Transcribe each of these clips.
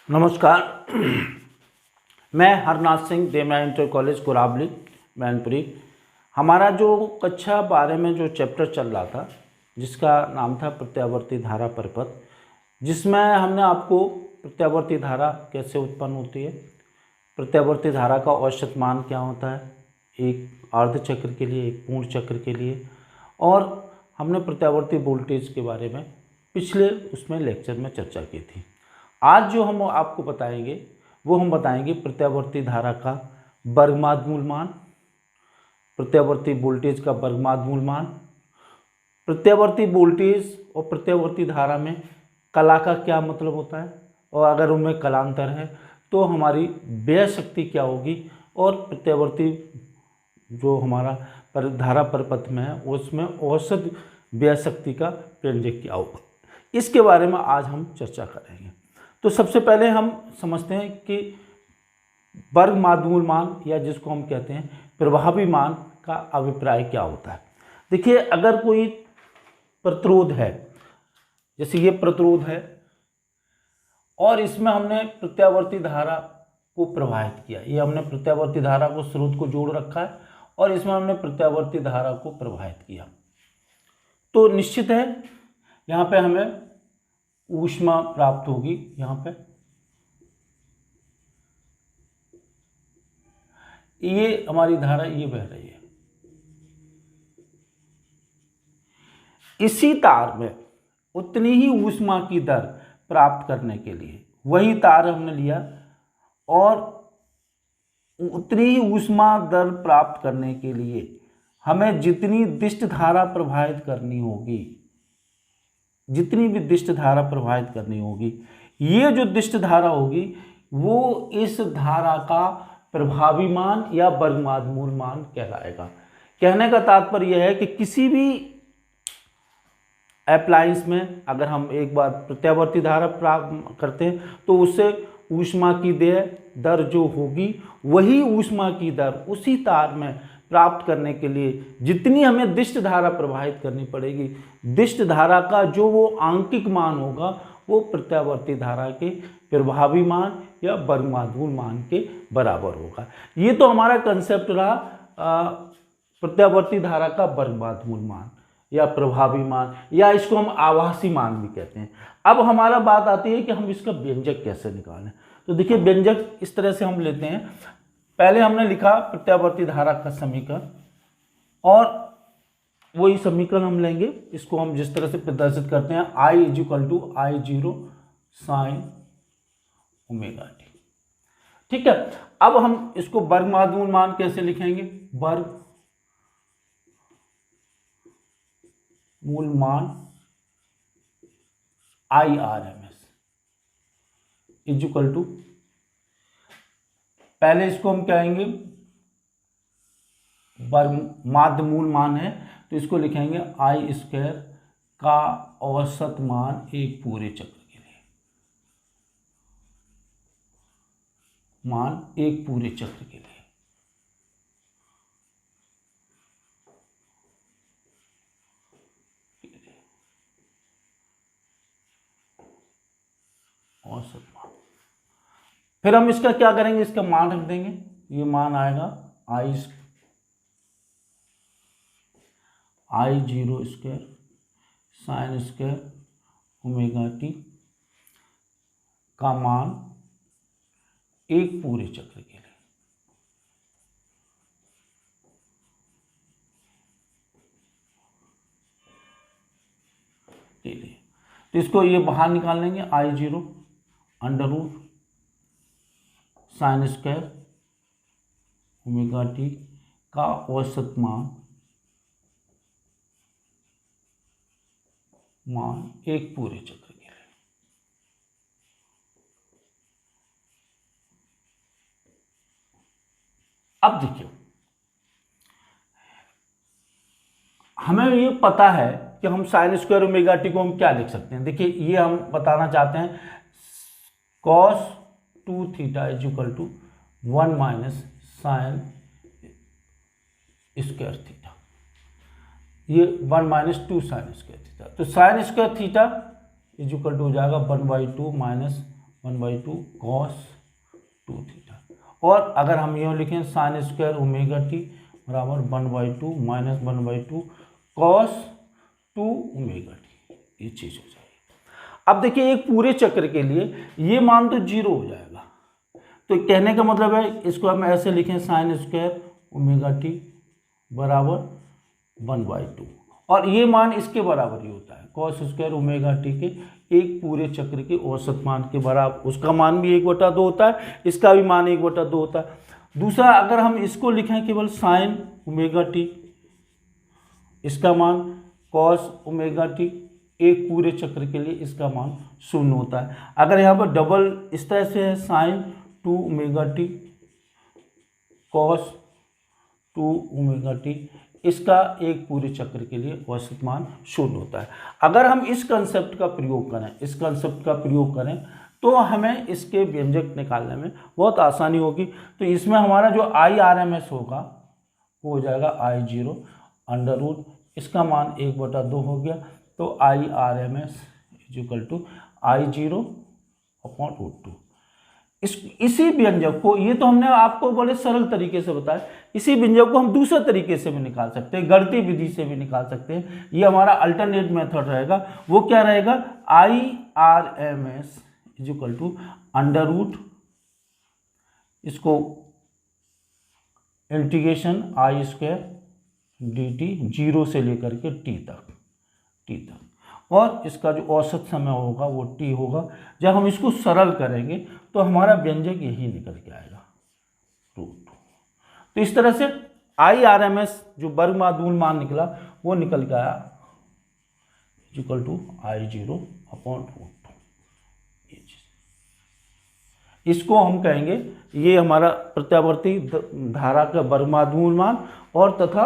नमस्कार। मैं हरनाथ सिंह, देवना इंटर कॉलेज कुराबली मैनपुरी। हमारा जो कक्षा 12 में जो चैप्टर चल रहा था जिसका नाम था प्रत्यावर्ती धारा परिपथ, जिसमें हमने आपको प्रत्यावर्ती धारा कैसे उत्पन्न होती है, प्रत्यावर्ती धारा का औसत मान क्या होता है एक अर्ध चक्र के लिए, एक पूर्ण चक्र के लिए, और हमने प्रत्यावर्ती वोल्टेज के बारे में पिछले उसमें लेक्चर में चर्चा की थी। आज जो हम आपको बताएंगे वो हम बताएंगे प्रत्यावर्ती धारा का वर्गमूल मान, प्रत्यावर्ती वोल्टेज का वर्गमूल मान, प्रत्यावर्ती वोल्टेज और प्रत्यावर्ती धारा में कला का क्या मतलब होता है, और अगर उनमें कलांतर है तो हमारी व्यय शक्ति क्या होगी, और प्रत्यावर्ती जो हमारा धारा परिपथ में है उसमें औसत व्यय शक्ति का व्यंजक क्या होगा, इसके बारे में आज हम चर्चा करेंगे। तो सबसे पहले हम समझते हैं कि वर्गमूल मान या जिसको हम कहते हैं प्रभावी मान का अभिप्राय क्या होता है। देखिए, अगर कोई प्रतिरोध है, जैसे ये प्रतिरोध है और इसमें हमने प्रत्यावर्ती धारा को प्रवाहित किया, ये हमने प्रत्यावर्ती धारा को स्रोत को जोड़ रखा है और इसमें हमने प्रत्यावर्ती धारा को प्रवाहित किया, तो निश्चित है यहाँ पे हमें ऊष्मा प्राप्त होगी। यहाँ पे ये हमारी धारा ये बह रही है, इसी तार में उतनी ही ऊष्मा की दर प्राप्त करने के लिए वही तार हमने लिया और उतनी ही ऊष्मा दर प्राप्त करने के लिए हमें जितनी दिष्ट धारा प्रवाहित करनी होगी, जितनी भी दिष्ट धारा प्रवाहित करनी होगी, ये जो दिष्ट धारा होगी वो इस धारा का प्रभावी मान या वर्गमूल मान कहलाएगा। कहने का तात्पर्य यह है कि किसी भी अप्लायंस में अगर हम एक बार प्रत्यावर्ती धारा प्राप्त करते हैं तो उससे ऊष्मा की दर जो होगी वही ऊष्मा की दर उसी तार में प्राप्त करने के लिए जितनी हमें दिष्ट धारा प्रवाहित करनी पड़ेगी, दिष्ट धारा का जो वो आंकिक मान होगा वो प्रत्यावर्ती धारा के प्रभावी मान या वर्गमूल मान के बराबर होगा। ये तो हमारा कंसेप्ट रहा प्रत्यावर्ती धारा का वर्गमूल मान या प्रभावी मान, या इसको हम आभासी मान भी कहते हैं। अब हमारा बात आती है कि हम इसका व्यंजक कैसे निकालें। तो देखिए, व्यंजक इस तरह से हम लेते हैं। पहले हमने लिखा प्रत्यावर्ती धारा का समीकरण, और वही समीकरण हम लेंगे, इसको हम जिस तरह से प्रदर्शित करते हैं I = I0 sin omega T. ठीक है, अब हम इसको वर्गमूल मान कैसे लिखेंगे, वर्गमूल मान IRMS = पहले इसको हम कहेंगे वर्गमूल मान है तो इसको लिखेंगे I² का औसत मान एक पूरे चक्र के लिए, मान एक पूरे चक्र के लिए। औसत मान, फिर हम इसका क्या करेंगे, इसका मान रख देंगे, ये मान आएगा I0² sin² ओमेगा टी का मान एक पूरे चक्र के लिए। तो इसको ये बाहर निकाल लेंगे, I0 √ sin² ओमेगा टी का औसत मान एक पूरे चक्र के लिए। अब देखिए, हमें ये पता है कि हम sin² ओमेगा टी को हम क्या लिख सकते हैं। देखिए, ये हम बताना चाहते हैं cos 2θ = 1 - sin² थीटा, ये 1 - 2 sin² थीटा। तो sin² थीटा = हो जाएगा 1/2 - 1/2 कॉस 2 थीटा। और अगर हम ये लिखें साइन स्क्वायर ओमेगा टी बराबर 1/2 माइनस 1/2 कॉस 2 ओमेगा टी, ये चीज़ हो जाएगी। अब देखिए एक पूरे चक्र के लिए ये मान तो 0 हो जाएगा, तो कहने का मतलब है इसको हम ऐसे लिखें साइन स्क्वायर ओमेगा टी बराबर 1/2, और ये मान इसके बराबर ही होता है कॉस स्क्वायर ओमेगा टी के एक पूरे चक्र के औसत मान के बराबर। उसका मान भी 1/2 होता है, इसका भी मान 1/2 होता है। दूसरा अगर हम इसको लिखें केवल साइन ओमेगा टी, इसका मान कॉस ओमेगा टी एक पूरे चक्र के लिए इसका मान 0 होता है। अगर यहाँ पर डबल इस तरह से है sine 2 omega t cos 2 omega t, इसका एक पूरे चक्र के लिए औसत मान 0 होता है। अगर हम इस कंसेप्ट का प्रयोग करें, इस कंसेप्ट का प्रयोग करें तो हमें इसके व्यंजक निकालने में बहुत आसानी होगी। तो इसमें हमारा जो IRMS होगा वो हो जाएगा I0 अंडर रूट, इसका मान 1/2 हो गया, तो IRMS = I0 अपॉन √2। इसी व्यंजक को, ये तो हमने आपको बड़े सरल तरीके से बताया, इसी व्यंजक को हम दूसरे तरीके से भी निकाल सकते हैं, गणितीय विधि से भी निकाल सकते हैं। ये हमारा अल्टरनेट मेथड रहेगा। वो क्या रहेगा, IRMS = अंडर रूट, इसको इंटीग्रेशन I² dt 0 से लेकर के t तक, और इसका जो औसत समय होगा वो t होगा। जब हम इसको सरल करेंगे तो हमारा व्यंजक यही निकल के आएगा √2। तो इस तरह से IRMS जो वर्गमूल मान निकला वो निकल के आया = I0 अपॉन √2। ये चीज, इसको हम कहेंगे ये हमारा प्रत्यावर्ती धारा का वर्गमूल मान और तथा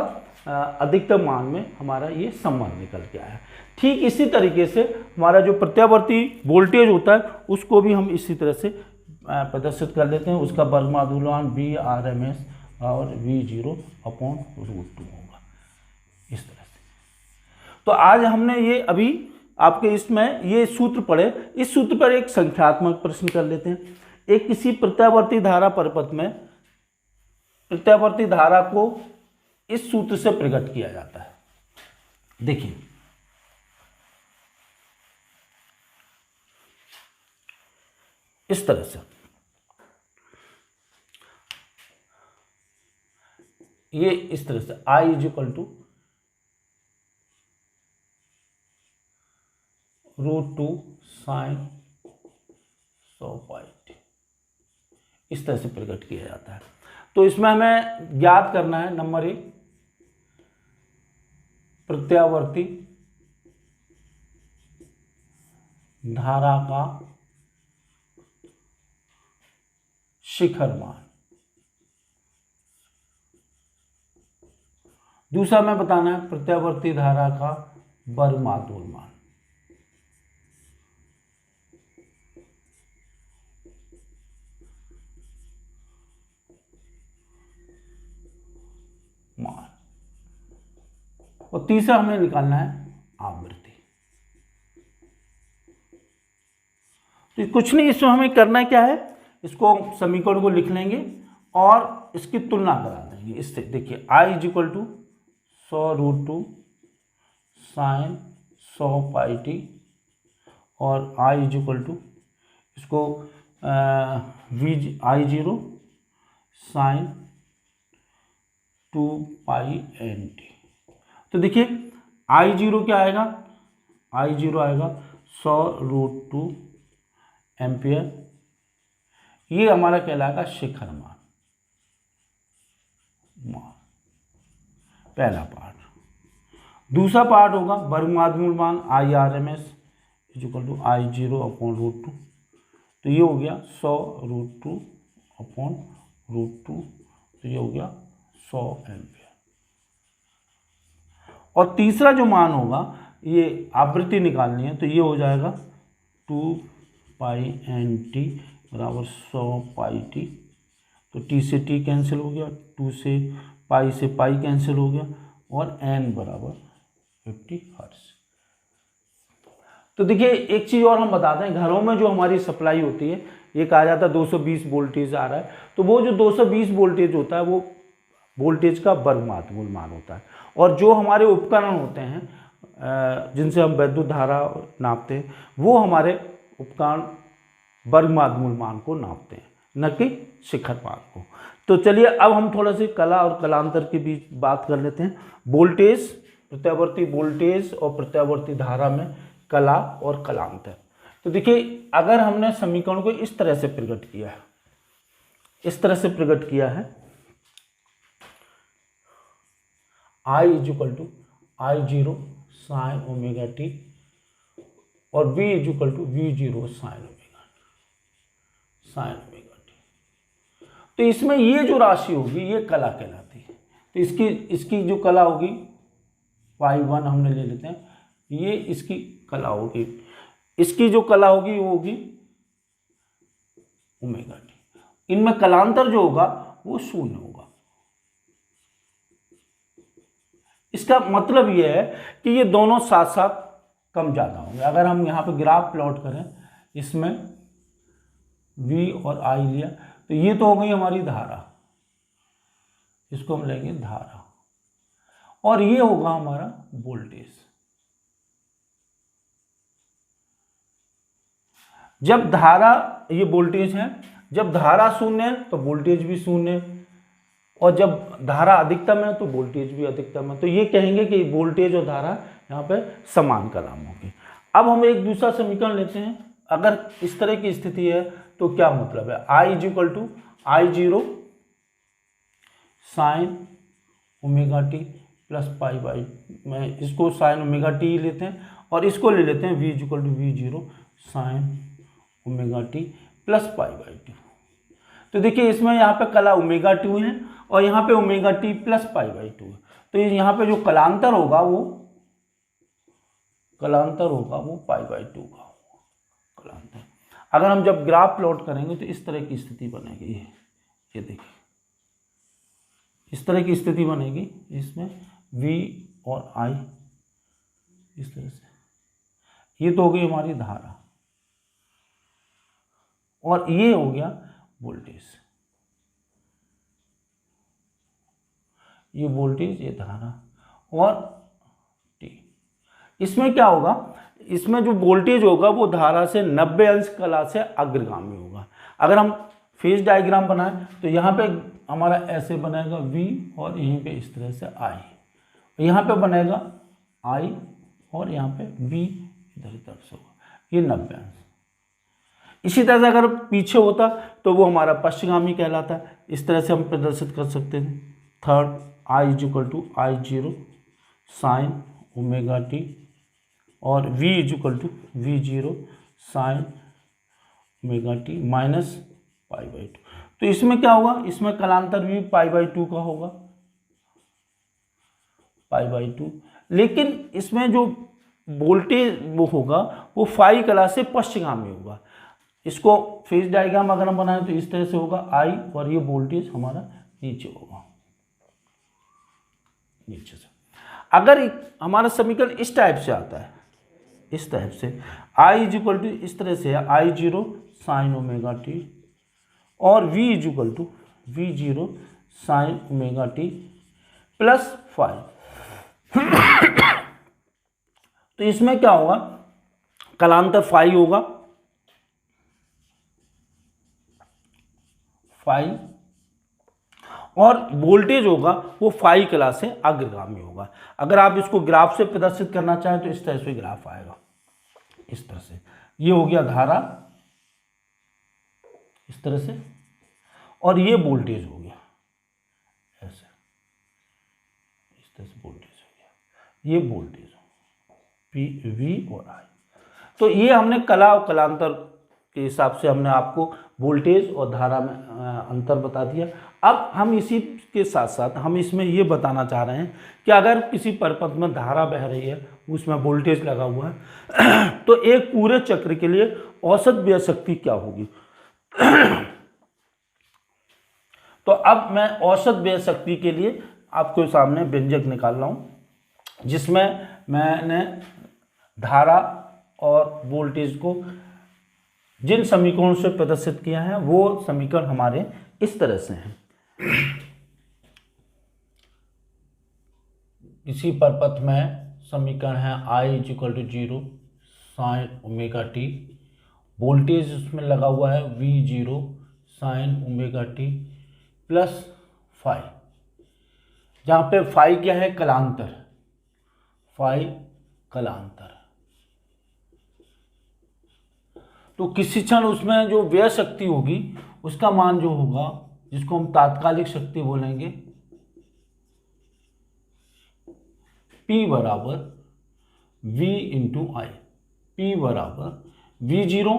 अधिकतम मान में हमारा ये संबंध निकल के आया। ठीक इसी तरीके से हमारा जो प्रत्यावर्ती वोल्टेज होता है उसको भी हम इसी तरह से प्रदर्शित कर लेते हैं। उसका वर्गमूल मान VRMS और V0 अपॉन √2 होगा, इस तरह से। तो आज हमने ये अभी आपके इसमें ये सूत्र पढ़े, इस सूत्र पर एक संख्यात्मक प्रश्न कर लेते हैं। एक किसी प्रत्यावर्ती धारा परिपथ में प्रत्यावर्ती धारा को इस सूत्र से प्रकट किया जाता है। देखिए इस तरह से, ये इस तरह से I = √2 sin 100πt, इस तरह से प्रकट किया जाता है। तो इसमें हमें ज्ञात करना है नंबर 1 प्रत्यावर्ती धारा का शिखर मान। दूसरा हमें बताना है प्रत्यावर्ती धारा का वर्गमूल मान। और तीसरा हमें निकालना है आवृत्ति। तो कुछ नहीं, इसमें हमें करना क्या है, इसको समीकरण को लिख लेंगे और इसकी तुलना करा देंगे इससे। देखिए I = 100√2 sin 100πt और I = इसको I0 sin 2πnt। तो देखिए I0 क्या आएगा, I0 आएगा 100√2 एम्पियर। ये हमारा कहलाएगा शिखर मान, पहला पार्ट। दूसरा पार्ट होगा वर्गमूल मान IRMS = I0 अपॉन √2। तो ये हो गया 100√2 अपॉन √2, तो ये हो गया 100 एम्पियर। और तीसरा जो मान होगा, ये आवृत्ति निकालनी है, तो ये हो जाएगा 2πnt बराबर 100πt। तो t से t कैंसिल हो गया, 2 से पाई कैंसिल हो गया, और n बराबर 50 हर्ट्ज। तो देखिए एक चीज़ और हम बता दें, घरों में जो हमारी सप्लाई होती है ये कहा जाता है 220 वोल्टेज आ रहा है, तो वो जो 220 वोल्टेज होता है वो वोल्टेज का वर्गमात मूल मान होता है। और जो हमारे उपकरण होते हैं जिनसे हम वैद्युत धारा नापते हैं, वो हमारे उपकरण वर्गमात मूल मान को नापते हैं, न कि शिखर मान को। तो चलिए अब हम थोड़ा सी कला और कलांतर के बीच बात कर लेते हैं। वोल्टेज, प्रत्यावर्ती वोल्टेज और प्रत्यावर्ती धारा में कला और कलांतर। तो देखिए, अगर हमने समीकरण को इस तरह से प्रकट किया है, इस तरह से प्रकट किया है, I equal to I0 sine omega t और V equal to V0 sine omega t. तो इसमें ये जो राशि होगी ये कला कहलाती है। तो इसकी जो कला होगी y1 हमने ले लेते हैं, ये इसकी कला होगी। इसकी जो कला होगी वो होगी ओमेगा टी। इनमें कलांतर जो होगा वो शून्य होगा। इसका मतलब ये है कि ये दोनों साथ साथ कम ज़्यादा होंगे। अगर हम यहाँ पे ग्राफ प्लॉट करें, इसमें V और I लिया, तो ये तो हो गई हमारी धारा, इसको हम लेंगे धारा, और ये होगा हमारा वोल्टेज। जब धारा, ये वोल्टेज है, जब धारा शून्य है तो वोल्टेज भी शून्य है, और जब धारा अधिकतम है तो वोल्टेज भी अधिकतम है। तो ये कहेंगे कि वोल्टेज और धारा यहाँ पे समान कलाम होगी। अब हम एक दूसरा समीकरण लेते हैं। अगर इस तरह की स्थिति है तो क्या मतलब है, I equal to I0 sine omega t plus pi by, मैं इसको साइन ओमेगा टी लेते हैं और इसको ले लेते हैं V equal to V0 sine omega t plus pi by t. तो देखिए, इसमें यहाँ पे कला ओमेगा 2 है और यहाँ पे omega t plus pi by 2 है। तो यहाँ पे जो कलांतर होगा वो पाई बाई 2 का होगा कलांतर। अगर हम जब ग्राफ प्लॉट करेंगे तो इस तरह की स्थिति बनेगी। ये देखिए, इस तरह की स्थिति बनेगी, इसमें V और I इस तरह से, ये तो हो गई हमारी धारा और ये हो गया वोल्टेज, ये वोल्टेज, ये धारा और T। इसमें क्या होगा, इसमें जो वोल्टेज होगा वो धारा से 90 अंश कला से अग्रगामी होगा। अगर हम फेज डायग्राम बनाएं तो यहाँ पे हमारा ऐसे बनेगा V और यहीं पे इस तरह से I, यहाँ पे बनेगा I और यहाँ पे V इधर तरफ से होगा, ये 90 अंश। इसी तरह से अगर पीछे होता तो वो हमारा पश्चिमगामी कहलाता है। इस तरह से हम प्रदर्शित कर सकते हैं। Third, I equal to I0 sine omega t और V equal to V0 sine omega t minus pi by 2। तो इसमें क्या होगा, इसमें कलांतर भी पाई बाई 2 का होगा, पाई बाई 2। लेकिन इसमें जो वोल्टेज वो होगा वो फाई कला से पश्चिमगामी होगा। इसको फेज डायग्राम अगर हम बनाएं तो इस तरह से होगा I और ये वोल्टेज हमारा नीचे होगा, नीचे से। अगर हमारा समीकरण इस टाइप से आता है, इस टाइप से I इक्वल टू इस तरह से है I0 साइन ओमेगा टी और V equal to V0 sine omega t plus 5। तो इसमें क्या होगा, कलांतर फाई होगा, फाई, और वोल्टेज होगा वो फाई कला से अग्रगामी होगा। अगर आप इसको ग्राफ से प्रदर्शित करना चाहें तो इस तरह से ग्राफ आएगा, इस तरह से। ये हो गया धारा इस तरह से, और ये वोल्टेज हो गया ऐसे, इस तरह से वोल्टेज हो गया, ये वोल्टेज V और I। तो ये हमने कला और कलांतर के हिसाब से हमने आपको वोल्टेज और धारा में अंतर बता दिया। अब हम इसी के साथ साथ हम इसमें ये बताना चाह रहे हैं कि अगर किसी परिपथ में धारा बह रही है, उसमें वोल्टेज लगा हुआ है, तो एक पूरे चक्र के लिए औसत व्यय शक्ति क्या होगी। तो अब मैं औसत व्यय शक्ति के लिए आपके सामने व्यंजक निकाल रहा हूँ, जिसमें मैंने धारा और वोल्टेज को जिन समीकरणों से प्रदर्शित किया है वो समीकरण हमारे इस तरह से हैं। किसी परपथ में समीकरण है I = 0 sin omega t, voltage उसमें लगा हुआ है V0 sin omega t plus phi, जहाँ पे फाई क्या है, कलांतर, फाई कलांतर। तो किसी क्षण उसमें जो व्यय शक्ति होगी उसका मान जो होगा, जिसको हम तात्कालिक शक्ति बोलेंगे, P बराबर V इंटू आई, P बराबर V0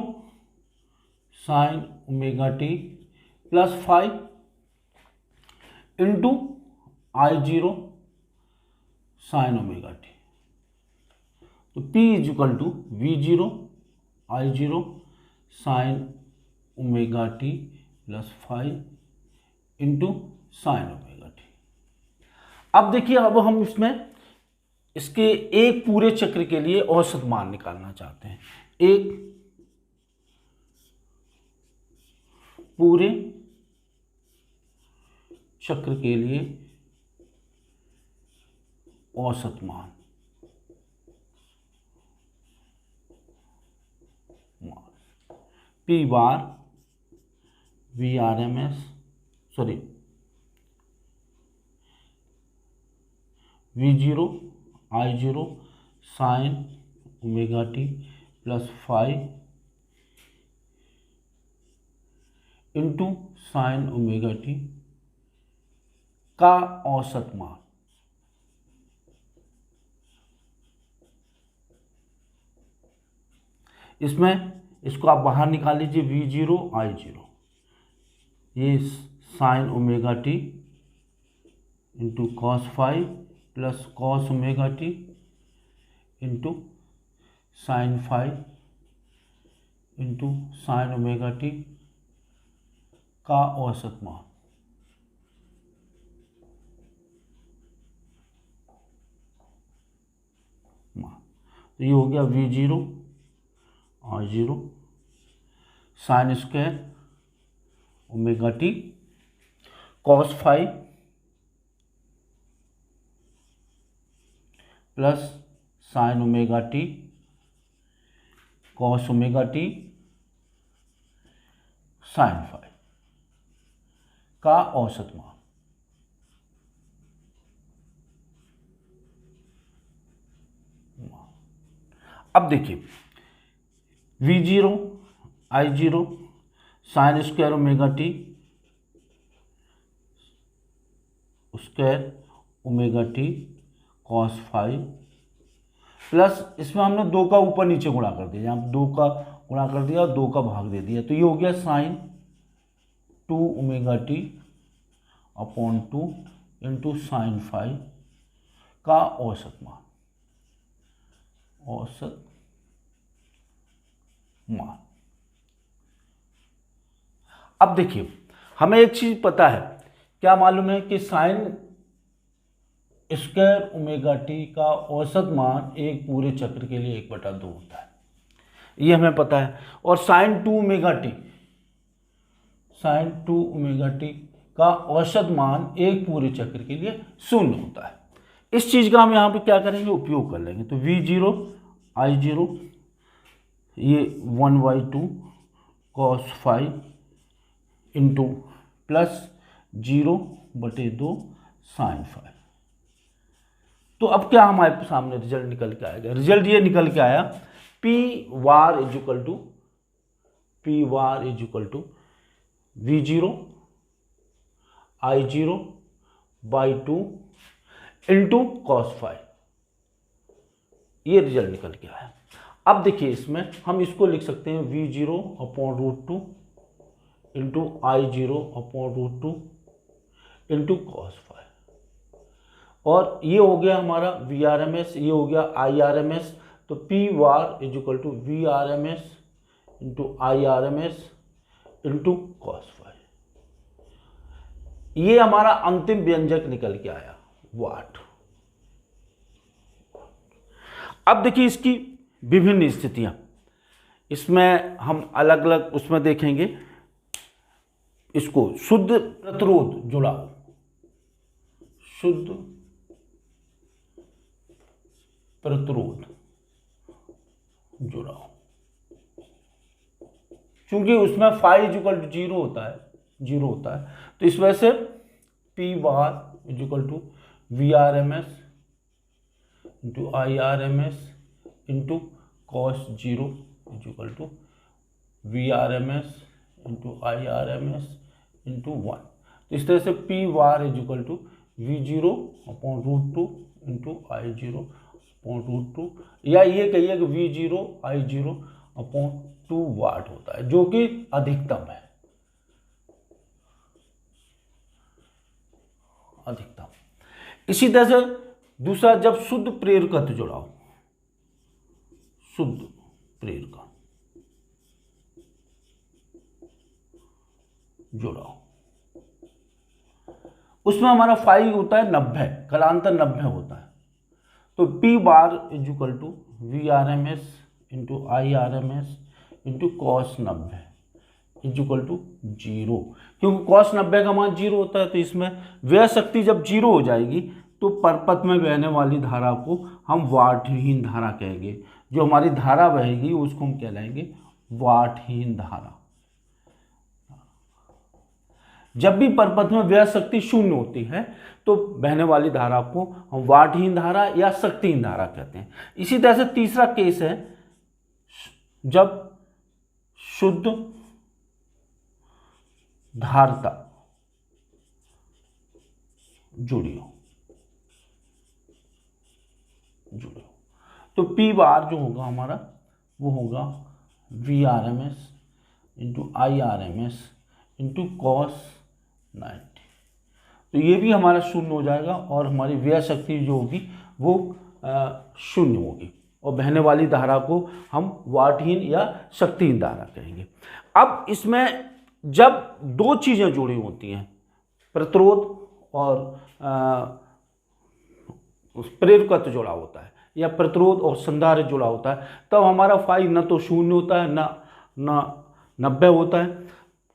sine omega t plus five into I0 sine omega t. तो P = V0 I0 sine omega t plus five into sine omega T. अब देखिए, अब हम इसमें इसके एक पूरे चक्र के लिए औसत मान निकालना चाहते हैं। एक पूरे चक्र के लिए औसत मान, P बार VRMS V0 I0 sine omega t plus five into sine omega t का औसत मान। इसमें इसको आप बाहर निकाल लीजिए, V0 I0, ये sine omega t into cos phi plus cos omega t into sine phi into sine omega t का औसत मान। तो ये हो गया V0 I0 sine square omega t cos phi plus sine omega t cos omega t sine phi का औसत मान। अब देखिए, V0 I0 sine square omega t square omega t cos phi plus इसमें हमने दो का ऊपर नीचे गुणा कर दिया, यहाँ दो का गुणा कर दिया और दो का भाग दे दिया, तो ये हो गया sine 2 omega t upon 2 into sine phi का औसत मान, औसत मान। अब देखिए, हमें एक चीज पता है, क्या मालूम है कि साइन स्क्वायर ओमेगा टी का औसत मान एक पूरे चक्र के लिए 1/2 होता है, ये हमें पता है। और sine 2 omega t, sine 2 omega t का औसत मान एक पूरे चक्र के लिए 0 होता है। इस चीज का हम यहाँ पे क्या करेंगे, उपयोग कर लेंगे। तो V0 I0 ये 1/2 cos 5 इंटू प्लस 0/2 साइन 5। तो अब क्या हमारे सामने रिजल्ट निकल के आएगा, रिजल्ट ये निकल के आया, P bar is equal to V0 I0/2 into cos 5, ये रिजल्ट निकल के आया। अब देखिए, इसमें हम इसको लिख सकते हैं V0/√2 into I0/√2 into cos 5, और ये हो गया हमारा VRMS, ये हो गया IRMS। तो P bar is equal to VRMS into IRMS into cos 5, ये हमारा अंतिम व्यंजक निकल के आया, वाट। अब देखिए इसकी विभिन्न स्थितियां, इसमें हम अलग अलग उसमें देखेंगे। इसको शुद्ध प्रतिरोध जुड़ाव, शुद्ध प्रतिरोध जुड़ाव, क्योंकि उसमें फाई इक्वल टू जीरो होता है, तो इस वजह से P bar equal to V R M S into I R M S into cos zero equal to V R M S into I R M S into one. तो इस तरह से P bar equal to V zero upon root two into I zero upon root two, या ये कहिए कि V zero I zero upon 2 watt होता है, जो कि अधिकतम है, अधिकतम। इसी तरह से दूसरा, जब शुद्ध प्रेरकत्व जुड़ाव, शुद्ध प्रेरकत्व जुड़ाव, उसमें हमारा फाई होता है 90, कालांतर 90 होता है। तो P bar equal to V R M S into I R M S into cos 90 equal to zero, क्योंकि कॉस 90 का मान जीरो होता है। तो इसमें व्यय शक्ति जब जीरो हो जाएगी तो परपथ में बहने वाली धारा को हम वाटहीन धारा कहेंगे। जो हमारी धारा बहेगी उसको हम कहलाएंगे वाटहीन धारा। जब भी परपथ में व्यय शक्ति शून्य होती है तो बहने वाली धारा को हम वाटहीन धारा या शक्तिहीन धारा कहते हैं। इसी तरह से तीसरा केस है जब शुद्ध धारिता जुड़ी हो, तो पी बार जो होगा हमारा वो होगा V R M S into I R M S into cos 90। तो ये भी हमारा शून्य हो जाएगा और हमारी व्यय शक्ति जो होगी वो शून्य होगी, और बहने वाली धारा को हम वाटहीन या शक्तिहीन धारा कहेंगे। अब इसमें जब दो चीज़ें जुड़ी होती हैं, प्रतिरोध और प्रेरकत्व जुड़ा होता है या प्रतिरोध और संधारित्र जुड़ा होता है, तब हमारा फाई न तो शून्य होता है न 90 होता है,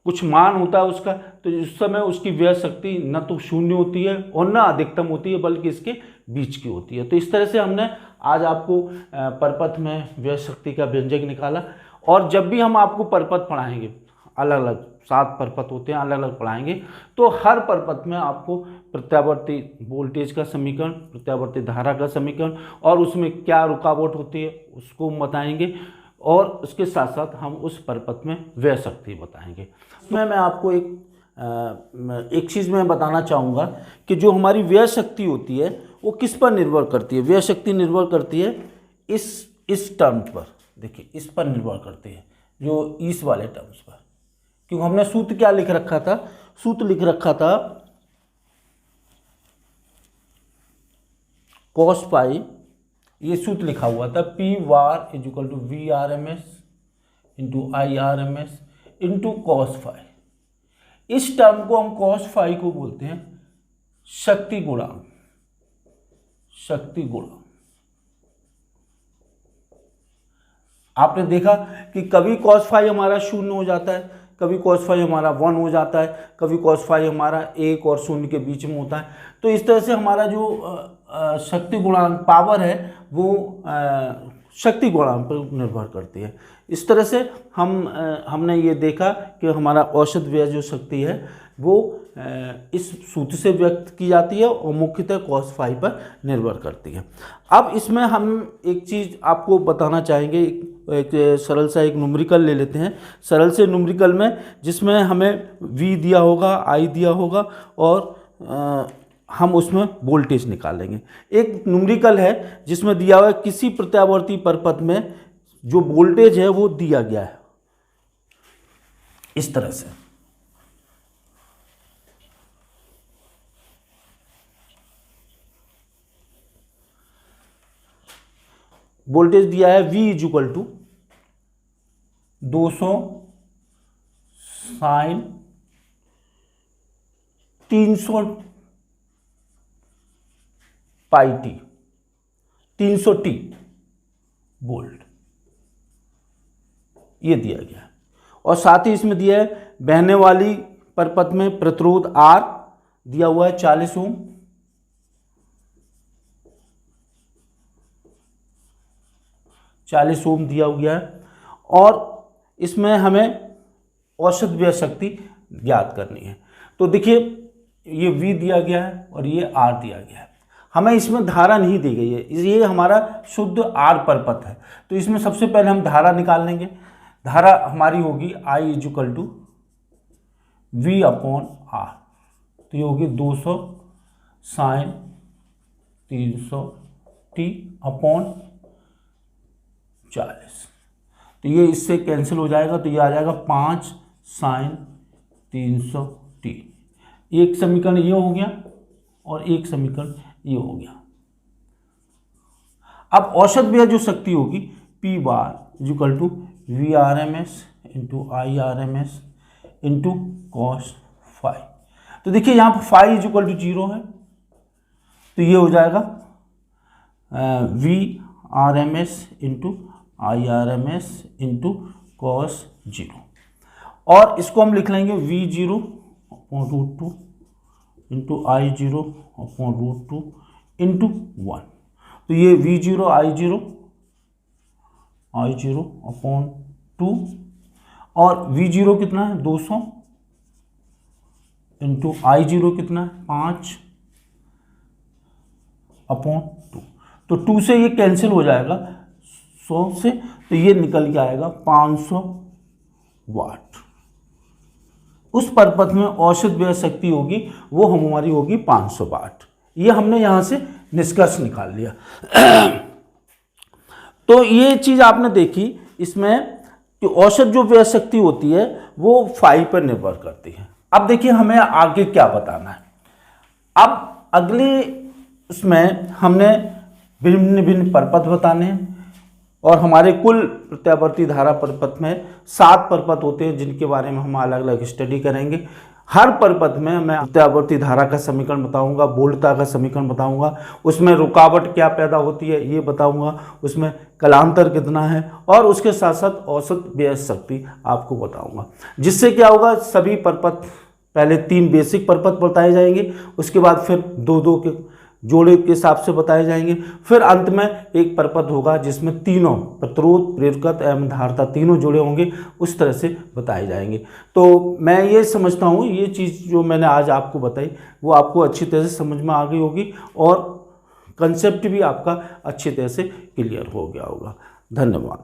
कुछ मान होता है उसका। तो उस समय उसकी व्यय शक्ति न तो शून्य होती है और न अधिकतम होती है, बल्कि इसके बीच की होती है। तो इस तरह से हमने आज आपको परपथ में व्यय शक्ति का व्यंजक निकाला। और जब भी हम आपको परपथ पढ़ाएंगे, अलग अलग 7 परपथ होते हैं, अलग अलग पढ़ाएंगे, तो हर परपथ में आपको प्रत्यावर्ती वोल्टेज का समीकरण, प्रत्यावर्ती धारा का समीकरण और उसमें क्या रुकावट होती है उसको बताएंगे, और उसके साथ साथ हम उस परपथ में व्यय शक्ति बताएंगे। मैं आपको एक चीज़ मैं बताना चाहूँगा कि जो हमारी व्यय शक्ति होती है वो किस पर निर्भर करती है। व्यय शक्ति निर्भर करती है इस टर्म पर, देखिए इस पर निर्भर करती है, जो इस वाले टर्म्स पर। क्योंकि हमने सूत्र क्या लिख रखा था, सूत्र लिख रखा था कॉस पाई, ये सूत्र लिखा हुआ था P bar equal to V R M S into I R M S into cos phi. इस टर्म को हम कॉस फाई को बोलते हैं शक्ति गुणांक, शक्ति गुणांक। आपने देखा कि कभी कॉस फाई हमारा शून्य हो जाता है, कभी कॉस फाई हमारा 1 हो जाता है, कभी कॉस फाई हमारा 1 और 0 के बीच में होता है। तो इस तरह से हमारा जो शक्ति गुणांक पावर है वो शक्ति गुणांक पर निर्भर करती है। इस तरह से हमने ये देखा कि हमारा औसत व्यय जो शक्ति है वो इस सूत्र से व्यक्त की जाती है और मुख्यतः कॉस फाई पर निर्भर करती है। अब इसमें हम एक चीज़ आपको बताना चाहेंगे, एक सरल सा एक न्यूमेरिकल ले लेते हैं, सरल से न्यूमेरिकल में जिसमें हमें V दिया होगा, I दिया होगा और हम उसमें वोल्टेज निकालेंगे। एक न्यूमेरिकल है जिसमें दिया हुआ है किसी प्रत्यावर्ती परपथ में जो वोल्टेज है वो दिया गया है इस तरह से। वोल्टेज दिया है V equal to 200 sine 300 pi t, 300 t volt. ये दिया गया है। और साथ ही इसमें दिया है बहने वाली परपथ में प्रतिरोध R दिया हुआ है 40 ओम, दिया हुआ है। और इसमें हमें औसत व्यय शक्ति ज्ञात करनी है। तो देखिए ये V दिया गया है और ये R दिया गया है। हमें इसमें धारा नहीं दी गई है, ये हमारा शुद्ध R परपथ है। तो इसमें सबसे पहले हम धारा निकाल लेंगे। धारा हमारी होगी I equal to V upon R। तो ये होगी 200 साइन 300 T अपॉन 40। तो ये इससे कैंसिल हो जाएगा, तो ये आ जाएगा 5 साइन 300 T। एक समीकरण ये हो गया और एक समीकरण ये हो गया। अब औसत व्यय जो शक्ति होगी P bar equal to V R M S into I R M S into cos phi. तो देखिए यहाँ पर फाई इक्वल टू 0 है, तो ये हो जाएगा V R M S into I R M S into cos 0। और इसको हम लिख लेंगे V0 upon root 2 into I0 upon root 2 into 1। तो ये V0 I0 अपॉन 2 और V0 कितना है 200 इंटू I0 कितना है 5 अपॉन 2। तो 2 से ये कैंसिल हो जाएगा 100 से, तो ये निकल के आएगा 500 वाट। उस परपथ में औसत व्यय शक्ति होगी वो हमारी होगी 500 वाट। ये हमने यहाँ से निष्कर्ष निकाल लिया। तो ये चीज़ आपने देखी, इसमें कि औसत जो व्यय शक्ति होती है वो फाई पर निर्भर करती है। अब देखिए हमें आगे क्या बताना है। अब अगले उसमें हमने भिन्न भिन्न परपथ बताने हैं और हमारे कुल प्रत्यावर्ती धारा परपथ में 7 परपथ होते हैं जिनके बारे में हम अलग अलग स्टडी करेंगे। हर परपथ में मैं प्रत्यावर्ती धारा का समीकरण बताऊंगा, वोल्टता का समीकरण बताऊंगा, उसमें रुकावट क्या पैदा होती है ये बताऊंगा, उसमें कलांतर कितना है और उसके साथ साथ औसत व्यय शक्ति आपको बताऊंगा। जिससे क्या होगा, सभी परपथ पहले 3 बेसिक परपथ बताए जाएंगे, उसके बाद फिर 2-2 के जोड़े के हिसाब से बताए जाएंगे, फिर अंत में एक परपथ होगा जिसमें तीनों प्रतिरोध, प्रेरकत्व एवं धारिता तीनों जुड़े होंगे, उस तरह से बताए जाएंगे। तो मैं ये समझता हूँ ये चीज़ जो मैंने आज आपको बताई वो आपको अच्छी तरह से समझ में आ गई होगी और कंसेप्ट भी आपका अच्छी तरह से क्लियर हो गया होगा। धन्यवाद।